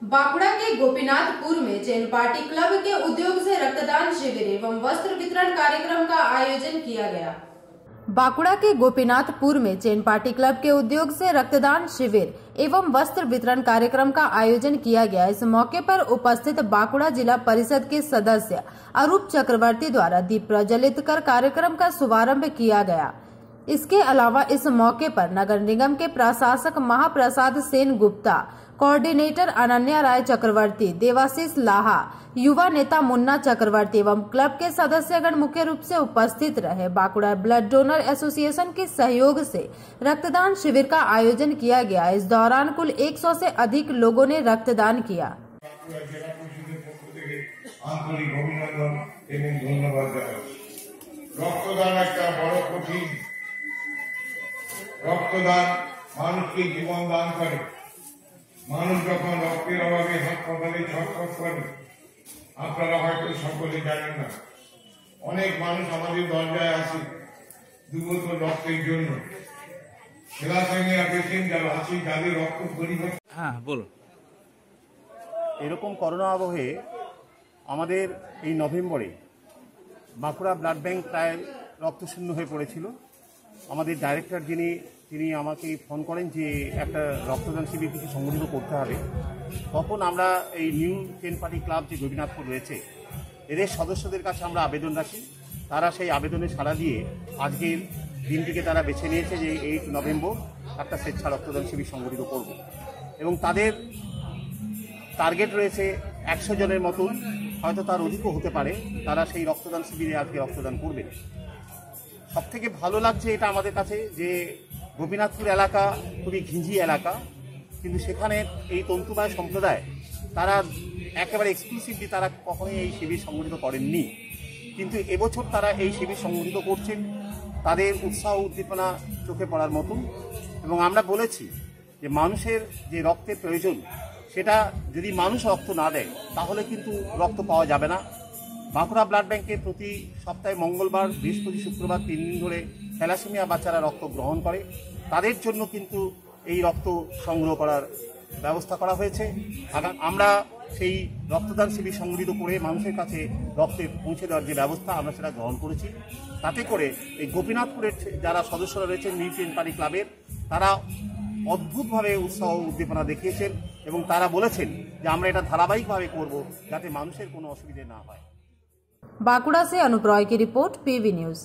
बांकुड़ा के गोपीनाथपुर में Jain party club के उद्योग से रक्तदान शिविर एवं वस्त्र वितरण कार्यक्रम का आयोजन किया गया। बांकुड़ा के गोपीनाथपुर में जैन पार्टी क्लब के उद्योग से रक्तदान शिविर एवं वस्त्र वितरण कार्यक्रम का आयोजन किया गया। इस मौके पर उपस्थित बांकुड़ा जिला परिषद के सदस्य अरूप चक्रवर्ती द्वारा दीप प्रज्वलित कर कार्यक्रम का शुभारंभ किया गया। इसके अलावा इस मौके पर नगर निगम के प्रशासक महाप्रसाद सेन गुप्ता, कोऑर्डिनेटर अनन्या राय चक्रवर्ती, देवाशीष लाहा, युवा नेता मुन्ना चक्रवर्ती एवं क्लब के सदस्यगण मुख्य रूप से उपस्थित रहे। बांकुड़ा ब्लड डोनर एसोसिएशन के सहयोग से रक्तदान शिविर का आयोजन किया गया। इस दौरान कुल 100 से अधिक लोगों ने रक्तदान किया। रक्तदान मानुष के जीवन दान करे। मानुष যখন রক্তের অভাবে হাসপাতালে ছটফট করে, আপনারা হয়তো সকলে জানেন না, অনেক মানুষ আমাদের দরজায় আসে দুর্গত রক্তের জন্য। থ্যালাসেমিয়া পেশেন্ট যারা আছে, যাদের রক্ত পরিবহন। এরকম করোনা আবহে আমাদের এই নভেম্বরে বাঁকুড়া ব্লাড ব্যাংক প্রায় রক্তশূন্য হয়ে পড়েছিল। আমাদের ডাইরেক্টর তিনি আমাকে ফোন করেন যে একটা রক্তদান শিবির কিছু সংগঠিত করতে হবে। তখন আমরা এই নিউ জেন পার্টি ক্লাব যে গোপীনাথপুর রয়েছে, এদের সদস্যদের কাছে আমরা আবেদন রাখি। তারা সেই আবেদনে সাড়া দিয়ে আজকের দিনটিকে তারা বেছে নিয়েছে যে 8 নভেম্বর একটা স্বেচ্ছা রক্তদান শিবির সংগঠিত করব। এবং তাদের টার্গেট রয়েছে 100 জনের মতন, হয়তো তার অধিকও হতে পারে। তারা সেই রক্তদান শিবিরে আজকে রক্তদান করবেন। সবথেকে ভালো লাগছে এটা আমাদের কাছে যে গোপীনাথপুর এলাকা খুবই ঘিঞ্জি এলাকা, কিন্তু সেখানে এই তন্তুবায় সম্প্রদায় তারা একেবারে এক্সক্লুসিভলি তারা কখনোই এই শিবির সংগঠিত করেননি, কিন্তু এবছর তারা এই শিবির সংগঠিত করছেন। তাদের উৎসাহ উদ্দীপনা চোখে পড়ার মতন। এবং আমরা বলেছি যে মানুষের যে রক্তের প্রয়োজন, সেটা যদি মানুষ রক্ত না দেয় তাহলে কিন্তু রক্ত পাওয়া যাবে না। বাঁকুড়া ব্লাড ব্যাংকে প্রতি সপ্তাহে মঙ্গলবার, বৃহস্পতি, শুক্রবার 3 দিন ধরে থ্যালাসেমিয়া বাচ্চারা রক্ত গ্রহণ করে। তাদের জন্য কিন্তু এই রক্ত সংগ্রহ করার ব্যবস্থা করা হয়েছে। আমরা সেই রক্তদান শিবির সংগঠিত করে মানুষের কাছে রক্তে পৌঁছে দেওয়ার যে ব্যবস্থা আমরা সেটা গ্রহণ করেছি। তাতে করে এই গোপীনাথপুরের যারা সদস্যরা রয়েছেন নিউ জেন পার্টি ক্লাবের, তারা অদ্ভুতভাবে উৎসাহ উদ্দীপনা দেখিয়েছেন এবং তারা বলেছেন যে আমরা এটা ধারাবাহিকভাবে করব যাতে মানুষের কোনো অসুবিধে না হয়। बांकुड़ा से अनुप रॉय की रिपोर्ट, पीवी न्यूज।